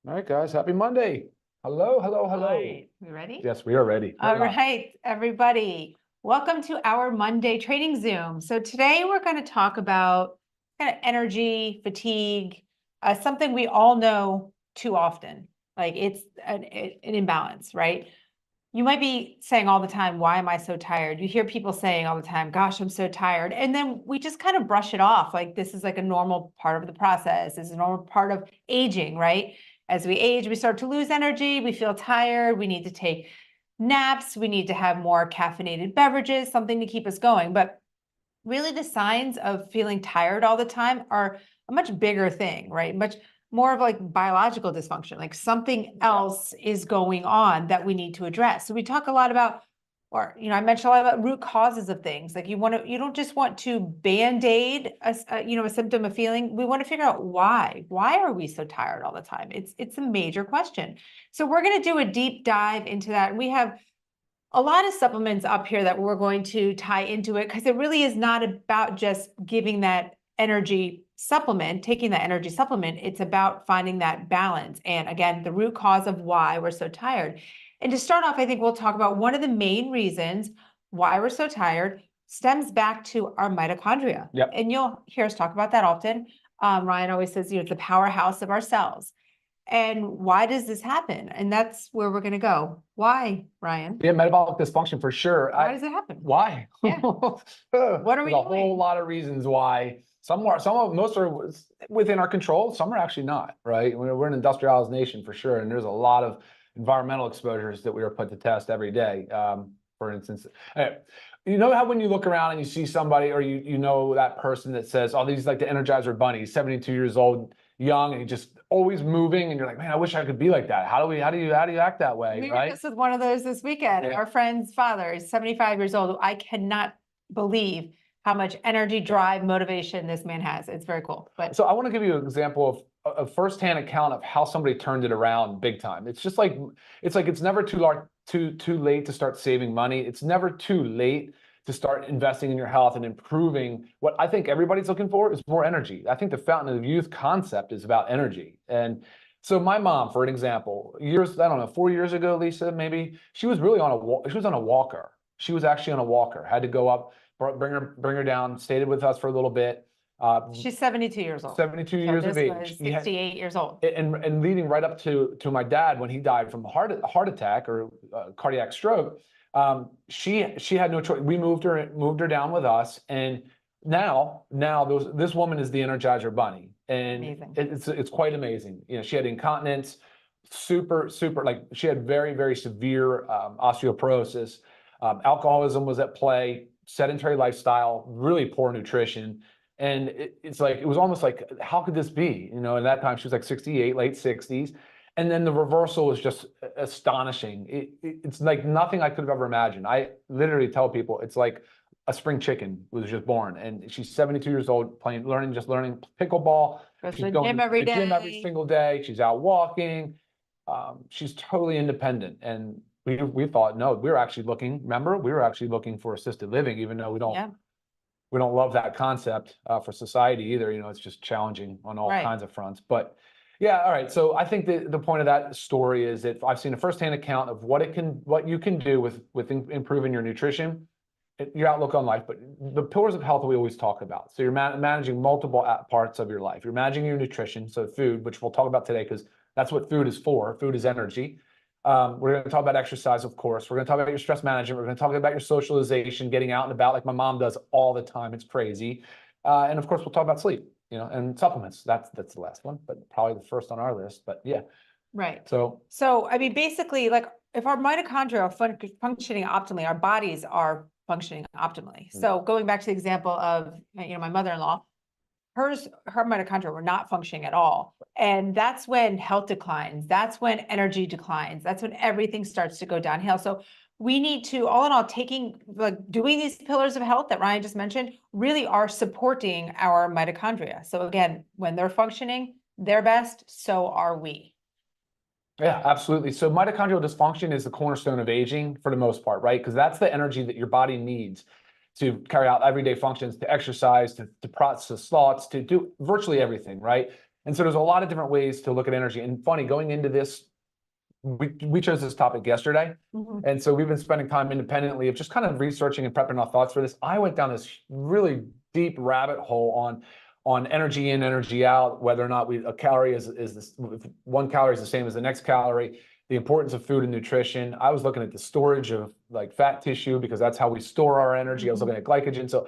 All right, guys. Happy Monday. Hello, hello, hello. Hi, we ready? Yes, we are ready. All right, everybody. Welcome to our Monday training Zoom. So today we're going to talk about kind of energy, fatigue, something we all know too often. Like it's an imbalance, right? You might be saying all the time, why am I so tired? You hear people saying all the time, gosh, I'm so tired. And then we just kind of brush it off. Like this is like a normal part of the process. This is a normal part of aging, right? As we age, we start to lose energy. We feel tired. We need to take naps. We need to have more caffeinated beverages, something to keep us going. But really the signs of feeling tired all the time are a much bigger thing, right? Much more of like biological dysfunction, like something else is going on that we need to address. So we talk a lot about, or, I mentioned a lot about root causes of things. Like you don't just want to Band-Aid a symptom of feeling. We want to figure out why. Why are we so tired all the time? It's a major question. So we're going to do a deep dive into that. And we have a lot of supplements up here that we're going to tie into it because it really is not about just giving that energy supplement, taking that energy supplement. It's about finding that balance. And again, the root cause of why we're so tired. And to start off, I think we'll talk about one of the main reasons why we're so tired stems back to our mitochondria. Yep. And you'll hear us talk about that often. Ryan always says, it's the powerhouse of our cells. And why does this happen? And that's where we're going to go. Why, Ryan? Yeah, metabolic dysfunction for sure. Why does it happen? Why? Yeah. What are we There's a doing? whole lot of reasons why. Most are within our control. Some are actually not, right? We're an industrialized nation for sure. And there's a lot of environmental exposures that we are put to test every day. For instance, you know how when you look around and you see somebody or you know that person that says, oh, these like the Energizer Bunny, he's 72 years old, young, and he just always moving, and you're like, man, I wish I could be like that. How do you act that way? We right? were just with one of those this weekend. Yeah. Our friend's father is 75 years old. I cannot believe how much energy, drive, motivation this man has. It's very cool. But so I want to give you an example of a firsthand account of how somebody turned it around big time. It's just like it's never too late to start saving money. It's never too late to start investing in your health and improving. What I think everybody's looking for is more energy. I think the fountain of youth concept is about energy. And so my mom, for an example, I don't know, 4 years ago, Lisa, maybe, she was really she was on a walker. She was actually on a walker, had to go up, bring her down, stayed with us for a little bit. she's 72 years old. 72 years of age. Was 68 years old. And leading right up to my dad when he died from a heart attack or cardiac stroke. She had no choice. We moved her down with us, and now this woman is the Energizer Bunny, and it's quite amazing. She had incontinence, super like she had very, very severe osteoporosis, alcoholism was at play, sedentary lifestyle, really poor nutrition. And it was almost like, how could this be? At that time she was like 68, late 60s. And then the reversal was just astonishing. It's like nothing I could have ever imagined. I literally tell people it's like a spring chicken was just born, and she's 72 years old, learning pickleball. She's going to the gym every single day. She's out walking. She's totally independent. And we thought, no, we were actually looking for assisted living, even though we don't love that concept for society either. It's just challenging on all kinds of fronts. But yeah, all right. So I think the point of that story is that I've seen a firsthand account of what you can do with improving your nutrition, your outlook on life, but the pillars of health we always talk about. So you're managing multiple parts of your life. You're managing your nutrition, so food, which we'll talk about today because that's what food is for. Food is energy. We're going to talk about exercise, of course. We're going to talk about your stress management. We're going to talk about your socialization, getting out and about like my mom does all the time. It's crazy. And of course, we'll talk about sleep, and supplements. That's the last one, but probably the first on our list. But yeah. Right. So I mean, basically, like if our mitochondria are functioning optimally, our bodies are functioning optimally. So going back to the example of, my mother-in-law, her mitochondria were not functioning at all. And that's when health declines. That's when energy declines. That's when everything starts to go downhill. So we need to, all in all, doing these pillars of health that Ryan just mentioned really are supporting our mitochondria. So again, when they're functioning their best, so are we. Yeah, absolutely. So mitochondrial dysfunction is the cornerstone of aging for the most part, right? Because that's the energy that your body needs to carry out everyday functions, to exercise, to process thoughts, to do virtually everything, right? And so there's a lot of different ways to look at energy. And funny, going into this, we chose this topic yesterday. And so we've been spending time independently of just kind of researching and prepping our thoughts for this. I went down this really deep rabbit hole on energy in, energy out, whether or not a calorie is this, if 1 calorie is the same as the next calorie, the importance of food and nutrition. I was looking at the storage of like fat tissue because that's how we store our energy. I was looking at glycogen. So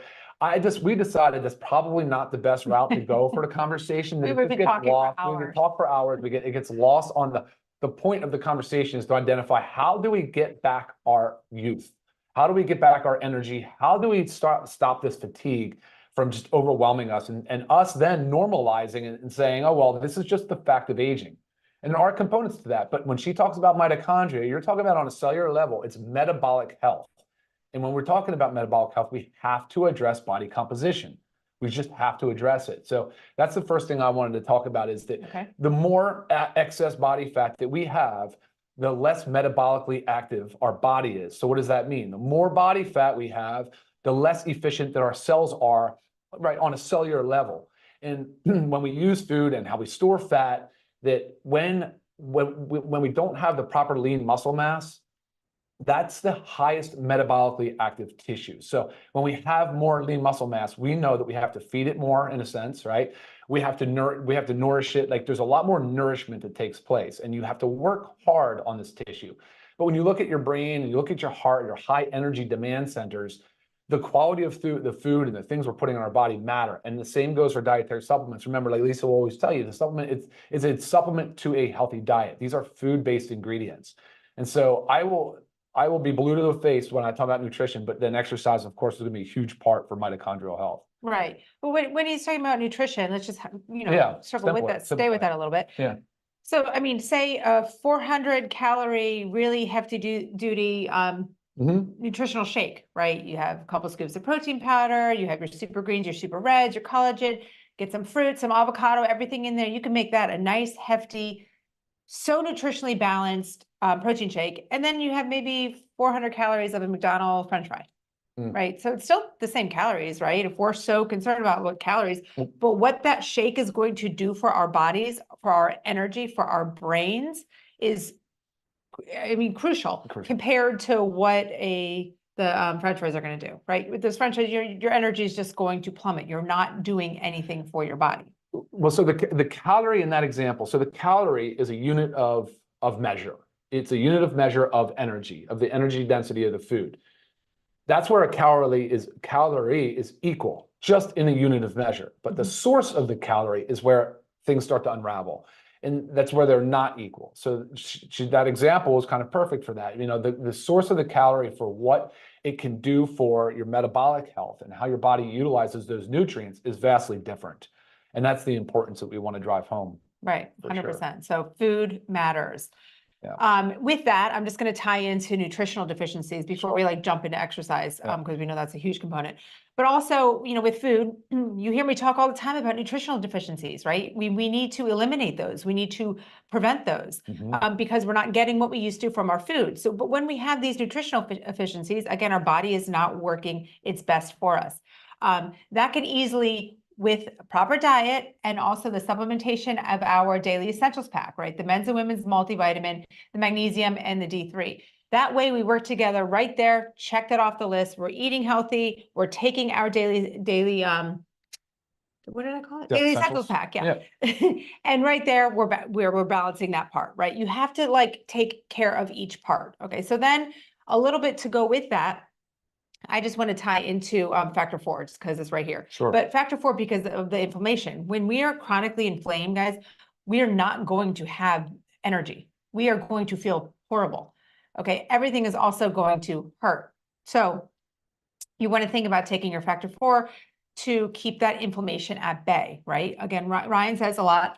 we decided that's probably not the best route to go for the conversation. We would be talking for hours. We can talk for hours. It gets lost on the point of the conversation is to identify, how do we get back our youth? How do we get back our energy? How do we stop this fatigue from just overwhelming us, and us then normalizing it and saying, oh, well, this is just the fact of aging. And there are components to that. But when she talks about mitochondria, you're talking about on a cellular level, it's metabolic health. And when we're talking about metabolic health, we have to address body composition. We just have to address it. So that's the first thing I wanted to talk about, is that the more excess body fat that we have, the less metabolically active our body is. So what does that mean? The more body fat we have, the less efficient that our cells are, right, on a cellular level. And when we use food and how we store fat, that when we don't have the proper lean muscle mass, that's the highest metabolically active tissue. So when we have more lean muscle mass, we know that we have to feed it more, in a sense, right? We have to nourish it. Like, there's a lot more nourishment that takes place, and you have to work hard on this tissue. But when you look at your brain and you look at your heart, your high energy demand centers, the quality of the food and the things we're putting in our body matter. And the same goes for dietary supplements. Remember, like Lisa will always tell you, the supplement is a supplement to a healthy diet. These are food-based ingredients. And so I will be blue to the face when I talk about nutrition, but then exercise, of course, is going to be a huge part for mitochondrial health. Right. But when he's talking about nutrition, let's just, circle with that, stay with that a little bit. Yeah. So, I mean, say a 400 calorie, really hefty duty, nutritional shake, right? You have a couple scoops of protein powder, you have your super greens, your super reds, your collagen, get some fruit, some avocado, everything in there. You can make that a nice, hefty, so nutritionally balanced protein shake. And then you have maybe 400 calories of a McDonald's French fry, right? So it's still the same calories, right? If we're so concerned about what calories, but what that shake is going to do for our bodies, for our energy, for our brains is, I mean, crucial compared to what the French fries are going to do, right? With those French fries, your energy is just going to plummet. You're not doing anything for your body. Well, so the calorie in that example, so the calorie is a unit of measure. It's a unit of measure of energy, of the energy density of the food. That's where a calorie is equal, just in a unit of measure. But the source of the calorie is where things start to unravel. And that's where they're not equal. So that example is kind of perfect for that. The source of the calorie for what it can do for your metabolic health and how your body utilizes those nutrients is vastly different. And that's the importance that we want to drive home. Right, 100%. Sure. So food matters. Yeah. With that, I'm just going to tie into nutritional deficiencies before we jump into exercise, because we know that's a huge component. But also, with food, you hear me talk all the time about nutritional deficiencies, right? We need to eliminate those. We need to prevent those because we're not getting what we used to from our food. So, but when we have these nutritional deficiencies, again, our body is not working its best for us. That can easily, with a proper diet and also the supplementation of our daily essentials pack, right? The men's and women's multivitamin, the magnesium, and the D3. That way we work together right there, check that off the list. We're eating healthy. We're taking our daily, what did I call it? Daily essentials pack, yeah. And right there, we're balancing that part, right? You have to take care of each part. Okay, so then a little bit to go with that, I just want to tie into factor 4 just because it's right here. Sure. But factor 4 because of the inflammation. When we are chronically inflamed, guys, we are not going to have energy. We are going to feel horrible. Okay, everything is also going to hurt. So you want to think about taking your factor 4 to keep that inflammation at bay, right? Again, Ryan says a lot,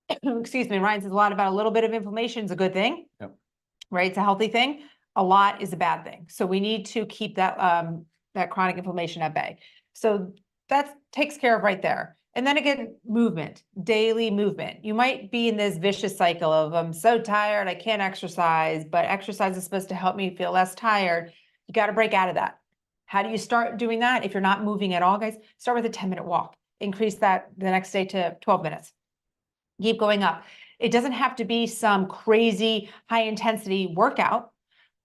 excuse me, Ryan says a lot about a little bit of inflammation is a good thing, right? It's a healthy thing. A lot is a bad thing. So we need to keep that that chronic inflammation at bay. So that takes care of right there. And then again, movement, daily movement. You might be in this vicious cycle of, I'm so tired, I can't exercise, but exercise is supposed to help me feel less tired. You got to break out of that. How do you start doing that? If you're not moving at all, guys, start with a 10-minute walk. Increase that the next day to 12 minutes. keep going up. It doesn't have to be some crazy high intensity workout,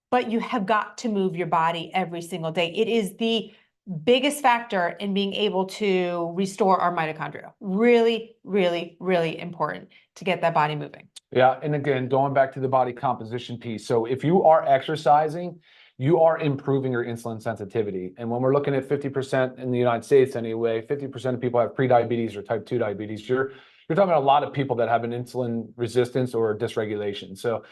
but you have got to move your body every single day. It is the biggest factor in being able to restore our mitochondria. Really, really, really important to get that body moving. Yeah, and again, going back to the body composition piece. So if you are exercising, you are improving your insulin sensitivity. And when we're looking at 50% in the United States anyway, 50% of people have prediabetes or type 2 diabetes. You're talking about a lot of people that have an insulin resistance or dysregulation. So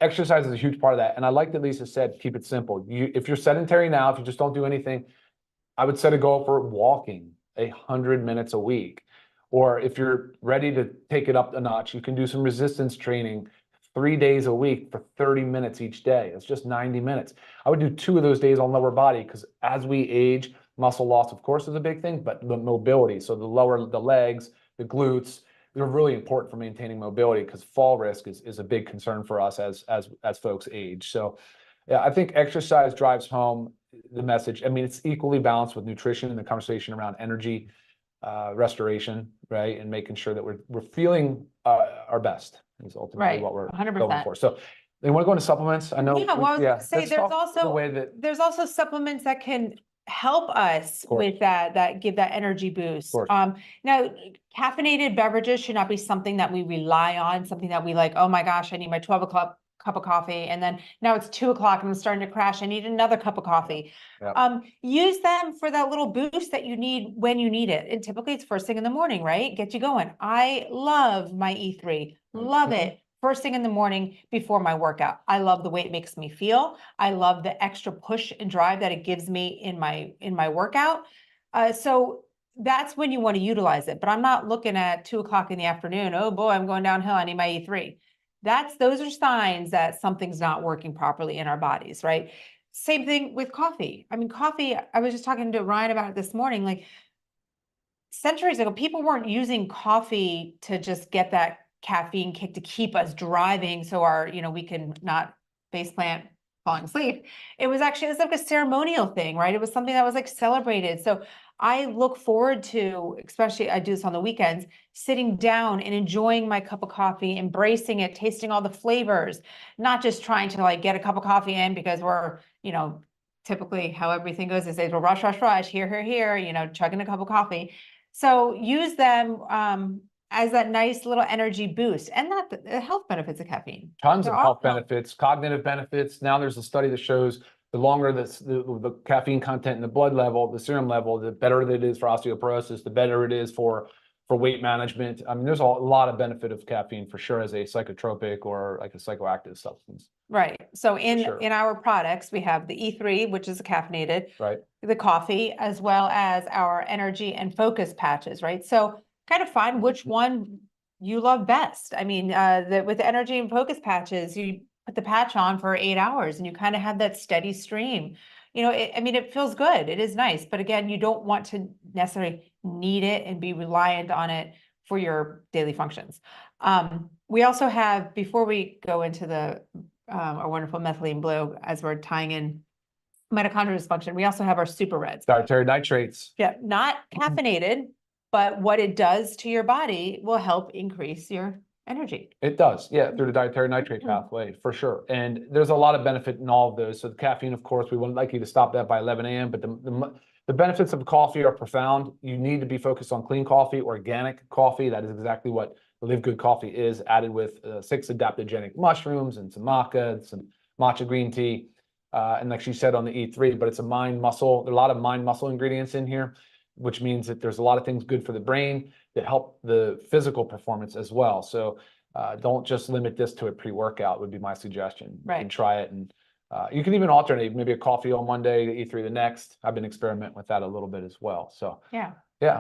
exercise is a huge part of that. And I like that Lisa said, keep it simple. If you're sedentary now, if you just don't do anything, I would set a goal for walking 100 minutes a week. Or if you're ready to take it up a notch, you can do some resistance training 3 days a week for 30 minutes each day. It's just 90 minutes. I would do 2 of those days on lower body because as we age, muscle loss, of course, is a big thing, but the mobility. So the legs, the glutes, they're really important for maintaining mobility because fall risk is a big concern for us as folks age. So yeah, I think exercise drives home the message. I mean, it's equally balanced with nutrition and the conversation around energy, restoration, right? And making sure that we're feeling our best is ultimately what we're 100%. going for. So they want to go into supplements. I know. Yeah, well, I was gonna say there's also supplements that can help us with that give that energy boost. Now caffeinated beverages should not be something that we rely on, something that we like, oh my gosh, I need my 12 o'clock cup of coffee. And then now it's 2 o'clock and I'm starting to crash. I need another cup of coffee. Yep. Use them for that little boost that you need when you need it. And typically it's first thing in the morning, right? Get you going. I love my E3, love it. First thing in the morning before my workout. I love the way it makes me feel. I love the extra push and drive that it gives me in my workout. So that's when you want to utilize it. But I'm not looking at 2 o'clock in the afternoon. Oh boy, I'm going downhill. I need my E3. Those are signs that something's not working properly in our bodies, right? Same thing with coffee. I mean, coffee, I was just talking to Ryan about it this morning, like centuries ago, people weren't using coffee to just get that caffeine kick to keep us driving so we can not face plant falling asleep. It was like a ceremonial thing, right? It was something that was like celebrated. So I look forward to, especially I do this on the weekends, sitting down and enjoying my cup of coffee, embracing it, tasting all the flavors, not just trying to like get a cup of coffee in because we're, typically how everything goes is they will rush, here, chugging a cup of coffee. So use them as that nice little energy boost and not the health benefits of caffeine. Tons of health benefits, cognitive benefits. Now there's a study that shows the longer the caffeine content in the blood level, the serum level, the better it is for osteoporosis, the better it is for weight management. I mean, there's a lot of benefit of caffeine for sure as a psychotropic or like a psychoactive substance. Right. So in our products, we have the E3, which is caffeinated, right? The coffee, as well as our energy and focus patches, right? So kind of find which one you love best. I mean, with the energy and focus patches, you put the patch on for 8 hours and you kind of have that steady stream. It feels good. It is nice. But again, you don't want to necessarily need it and be reliant on it for your daily functions. We also have, before we go into our wonderful methylene blue, as we're tying in mitochondrial dysfunction, we also have our super reds. Dietary nitrates. Yeah, not caffeinated, but what it does to your body will help increase your energy. It does, yeah, through the dietary nitrate pathway, for sure. And there's a lot of benefit in all of those. So the caffeine, of course, we wouldn't like you to stop that by 11 a.m., but the benefits of coffee are profound. You need to be focused on clean coffee, organic coffee. That is exactly what Live Good coffee is, added with 6 adaptogenic mushrooms and some maca and some matcha green tea. And like she said on the E3, but it's a there are a lot of mind muscle ingredients in here, which means that there's a lot of things good for the brain that help the physical performance as well. So don't just limit this to a pre-workout would be my suggestion. Right. You can try it, and you can even alternate, maybe a coffee on one day, E3 the next. I've been experimenting with that a little bit as well. So yeah,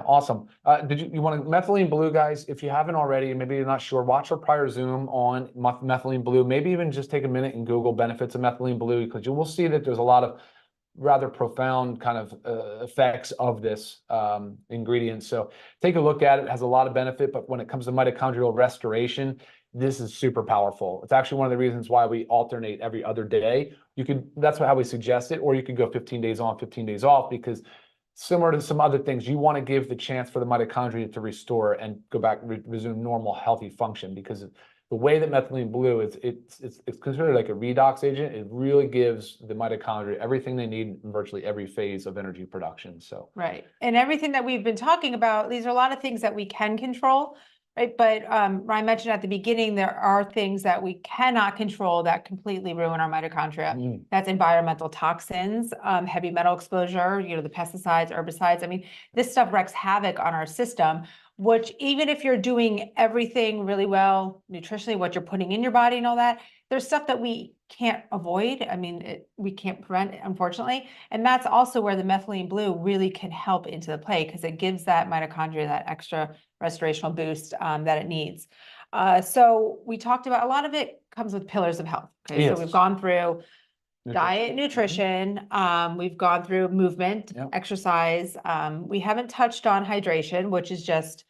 awesome. Did you want to methylene blue, guys? If you haven't already, maybe you're not sure, watch our prior Zoom on methylene blue. Maybe even just take a minute and Google benefits of methylene blue, because you will see that there's a lot of rather profound kind of effects of this ingredient. So take a look at it. It has a lot of benefit, but when it comes to mitochondrial restoration, this is super powerful. It's actually one of the reasons why we alternate every other day. That's how we suggest it, or you could go 15 days on, 15 days off, because similar to some other things, you want to give the chance for the mitochondria to restore and go back, resume normal, healthy function, because the way that methylene blue is, it's considered like a redox agent. It really gives the mitochondria everything they need in virtually every phase of energy production. So right, and everything that we've been talking about, these are a lot of things that we can control, right? But Ryan mentioned at the beginning, there are things that we cannot control that completely ruin our mitochondria. That's environmental toxins, heavy metal exposure, the pesticides, herbicides. I mean, this stuff wreaks havoc on our system, which even if you're doing everything really well, nutritionally, what you're putting in your body and all that, there's stuff that we can't avoid. I mean, we can't prevent, unfortunately. And that's also where the methylene blue really can help into the play, because it gives that mitochondria that extra restorational boost that it needs. So we talked about, a lot of it comes with pillars of health. Okay, yes. So we've gone through diet, nutrition, we've gone through movement, exercise. We haven't touched on hydration, which is just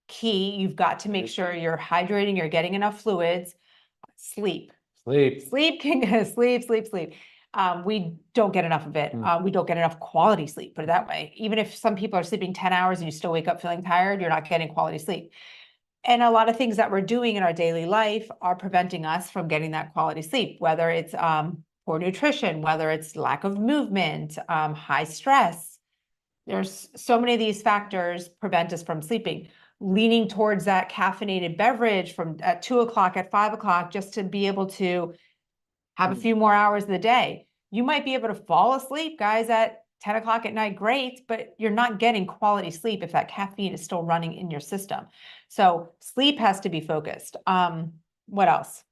key. You've got to make sure you're hydrating, you're getting enough fluids. Sleep. Sleep can sleep. We don't get enough of it. We don't get enough quality sleep, put it that way. Even if some people are sleeping 10 hours and you still wake up feeling tired, you're not getting quality sleep. And a lot of things that we're doing in our daily life are preventing us from getting that quality sleep, whether it's poor nutrition, whether it's lack of movement, high stress. There's so many of these factors prevent us from sleeping. Leaning towards that caffeinated beverage from at 2 o'clock, at 5 o'clock, just to be able to have a few more hours of the day. You might be able to fall asleep, guys, at 10 o'clock at night, great, but you're not getting quality sleep if that caffeine is still running in your system. So sleep has to be focused. What else?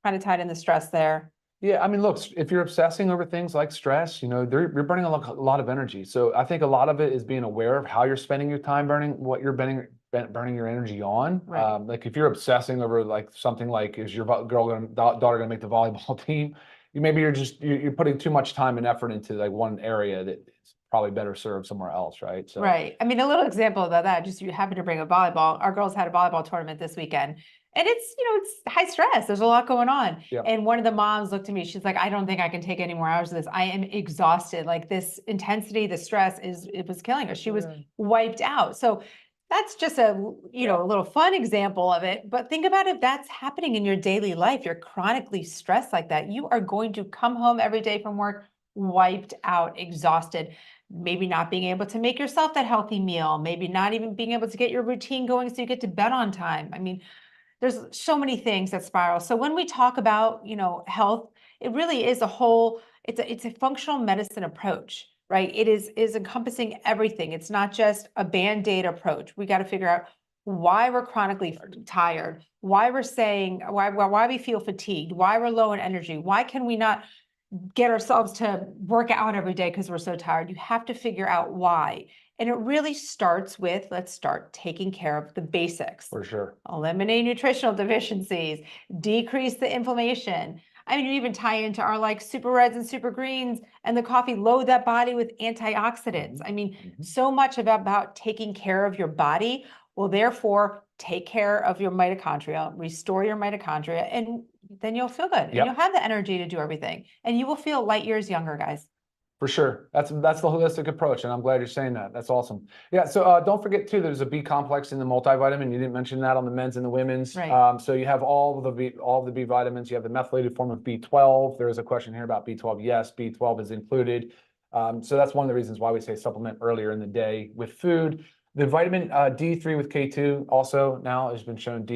Kind of tied in the stress there. Yeah, I mean, look, if you're obsessing over things like stress, you're burning a lot of energy. So I think a lot of it is being aware of how you're spending your time, what you're burning your energy on. Right. Like if you're obsessing over like something like, is your daughter gonna make the volleyball team? You're putting too much time and effort into like one area that is probably better served somewhere else, right? So right. I mean, a little example about that, just you happen to bring a volleyball. Our girls had a volleyball tournament this weekend. And it's high stress. There's a lot going on. Yeah. And one of the moms looked at me, she's like, I don't think I can take any more hours of this. I am exhausted. Like this intensity, the stress it was killing her. She was wiped out. So that's just a little fun example of it. But think about if that's happening in your daily life, you're chronically stressed like that. You are going to come home every day from work wiped out, exhausted, maybe not being able to make yourself that healthy meal, maybe not even being able to get your routine going so you get to bed on time. I mean, there's so many things that spiral. So when we talk about, health, it really is it's a functional medicine approach, right? It is encompassing everything. It's not just a Band-Aid approach. We got to figure out why we're chronically tired, why we feel fatigued, why we're low in energy, why can we not get ourselves to work out every day because we're so tired. You have to figure out why. And it really starts with, let's start taking care of the basics. For sure. Eliminate nutritional deficiencies, decrease the inflammation. I mean, you even tie into our like super reds and super greens and the coffee, load that body with antioxidants. I mean, so much about taking care of your body will therefore take care of your mitochondria, restore your mitochondria, and then you'll feel good. And you'll have the energy to do everything. And you will feel light years younger, guys. For sure. That's the holistic approach. And I'm glad you're saying that. That's awesome. Yeah. So don't forget too, there's a B complex in the multivitamin. You didn't mention that on the men's and the women's. Right. So you have all of the B vitamins. You have the methylated form of B12. There is a question here about B12. Yes, B12 is included. So that's one of the reasons why we say supplement earlier in the day with food. The vitamin D3 with K2 also now has been shown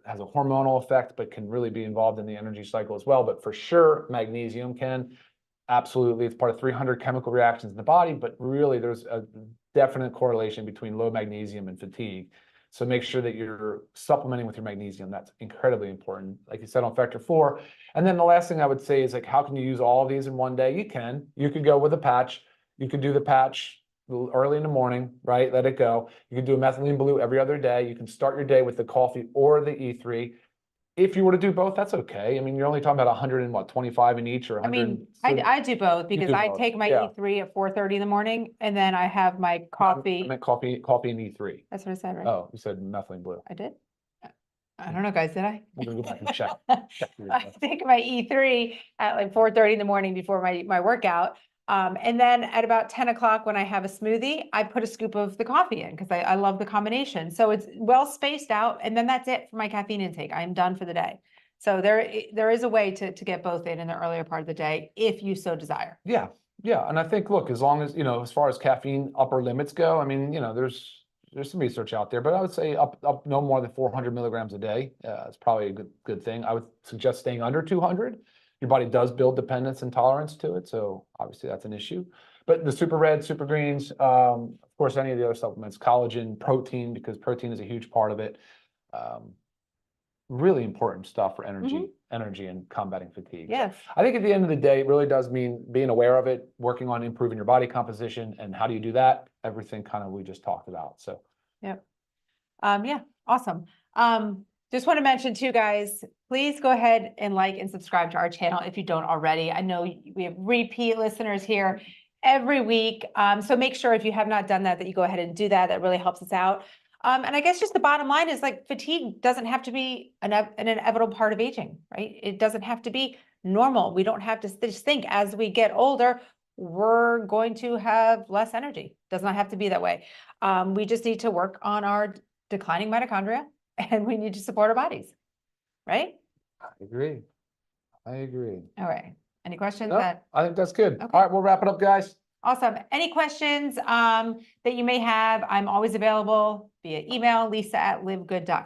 has a hormonal effect, but can really be involved in the energy cycle as well. But for sure, magnesium can. Absolutely. It's part of 300 chemical reactions in the body, but really there's a definite correlation between low magnesium and fatigue. So make sure that you're supplementing with your magnesium. That's incredibly important, like you said, on factor 4. And then the last thing I would say is like, how can you use all of these in one day? You can. You could go with a patch. You could do the patch early in the morning, right? Let it go. You can do a methylene blue every other day. You can start your day with the coffee or the E3. If you were to do both, that's okay. I mean, you're only talking about 125 in each, or 100. I mean, I do both because I take my E3 at 4:30 in the morning, and then I have my coffee. I meant coffee and E3. That's what I said, right? Oh, you said methylene blue. I did? I don't know, guys, did I? I'm gonna go back and check. I take my E3 at like 4:30 in the morning before my workout. And then at about 10 o'clock when I have a smoothie, I put a scoop of the coffee in because I love the combination. So it's well spaced out, and then that's it for my caffeine intake. I'm done for the day. So there is a way to get both in the earlier part of the day if you so desire. Yeah. Yeah. And I think, look, as long as, as far as caffeine upper limits go, I mean, there's some research out there, but I would say up no more than 400 milligrams a day. It's probably a good thing. I would suggest staying under 200. Your body does build dependence and tolerance to it. So obviously that's an issue. But the super red, super greens, of course, any of the other supplements, collagen, protein, because protein is a huge part of it. Really important stuff for energy and combating fatigue. Yes. So I think at the end of the day, it really does mean being aware of it, working on improving your body composition. And how do you do that? Everything kind of we just talked about. So yep. Yeah, awesome. Just want to mention too, guys, please go ahead and like and subscribe to our channel if you don't already. I know we have repeat listeners here every week. So make sure if you have not done that, that you go ahead and do that. That really helps us out. And I guess just the bottom line is like fatigue doesn't have to be an inevitable part of aging, right? It doesn't have to be normal. We don't have to just think as we get older, we're going to have less energy. Does not have to be that way. We just need to work on our declining mitochondria, and we need to support our bodies, right? I agree. All right. Any questions? Nope, I think that's good. Okay. All right, we'll wrap it up, guys. Awesome. Any questions that you may have, I'm always available via email, lisa@livegood.com.